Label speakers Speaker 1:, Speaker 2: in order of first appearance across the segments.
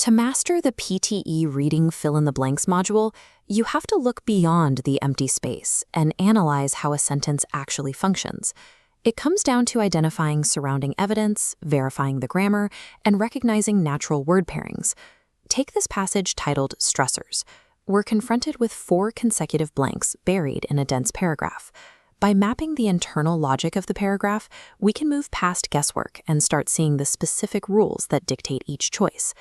Speaker 1: To master the PTE Reading Fill-in-the-Blanks module, you have to look beyond the empty space and analyze how a sentence actually functions. It comes down to identifying surrounding evidence, verifying the grammar, and recognizing natural word pairings. Take this passage titled Stressors. We're confronted with 4 consecutive blanks buried in a dense paragraph. By mapping the internal logic of the paragraph, we can move past guesswork and start seeing the specific rules that dictate each choice.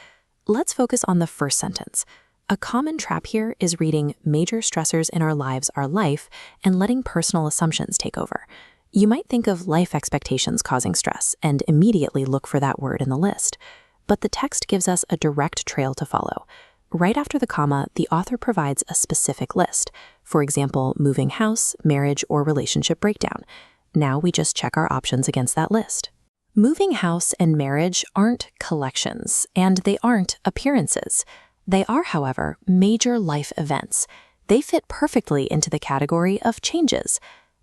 Speaker 1: Let's focus on the first sentence. A common trap here is reading major stressors in our lives are life and letting personal assumptions take over. You might think of life expectations causing stress and immediately look for that word in the list. But the text gives us a direct trail to follow. Right after the comma, the author provides a specific list. For example, moving house, marriage, or relationship breakdown. Now we just check our options against that list. Moving house and marriage aren't collections, and they aren't appearances. They are, however, major life events. They fit perfectly into the category of changes.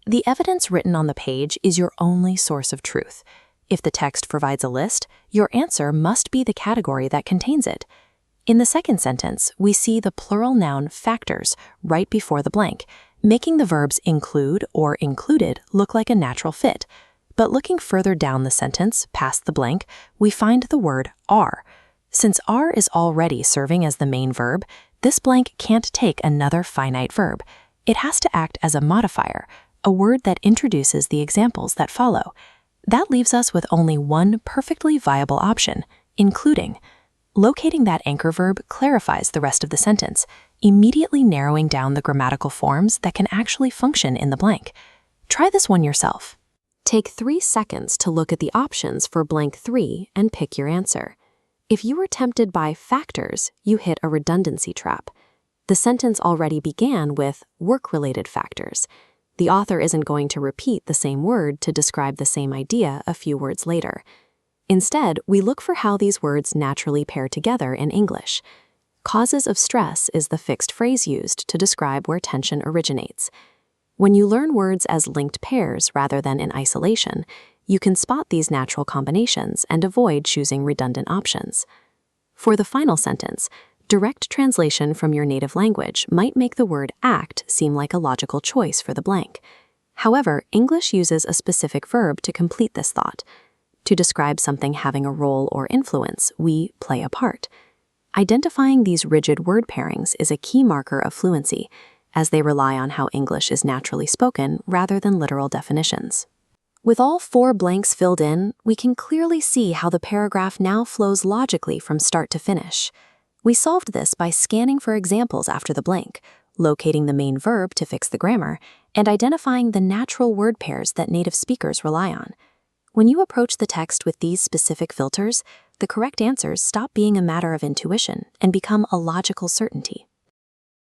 Speaker 1: The evidence written on the page is your only source of truth. If the text provides a list, your answer must be the category that contains it. In the second sentence, we see the plural noun factors right before the blank, making the verbs include or included look like a natural fit. But looking further down the sentence, past the blank, we find the word are. Since are is already serving as the main verb, this blank can't take another finite verb. It has to act as a modifier, a word that introduces the examples that follow. That leaves us with only one perfectly viable option, including. Locating that anchor verb clarifies the rest of the sentence, immediately narrowing down the grammatical forms that can actually function in the blank. Try this one yourself. Take 3 seconds to look at the options for blank 3 and pick your answer. If you were tempted by factors, you hit a redundancy trap. The sentence already began with work-related factors. The author isn't going to repeat the same word to describe the same idea a few words later. Instead, we look for how these words naturally pair together in English. Causes of stress is the fixed phrase used to describe where tension originates. When you learn words as linked pairs rather than in isolation, you can spot these natural combinations and avoid choosing redundant options. For the final sentence, direct translation from your native language might make the word act seem like a logical choice for the blank. However, English uses a specific verb to complete this thought. To describe something having a role or influence, we play a part. Identifying these rigid word pairings is a key marker of fluency, as they rely on how English is naturally spoken rather than literal definitions. With all 4 blanks filled in, we can clearly see how the paragraph now flows logically from start to finish. We solved this by scanning for examples after the blank, locating the main verb to fix the grammar, and identifying the natural word pairs that native speakers rely on. When you approach the text with these specific filters, the correct answers stop being a matter of intuition and become a logical certainty.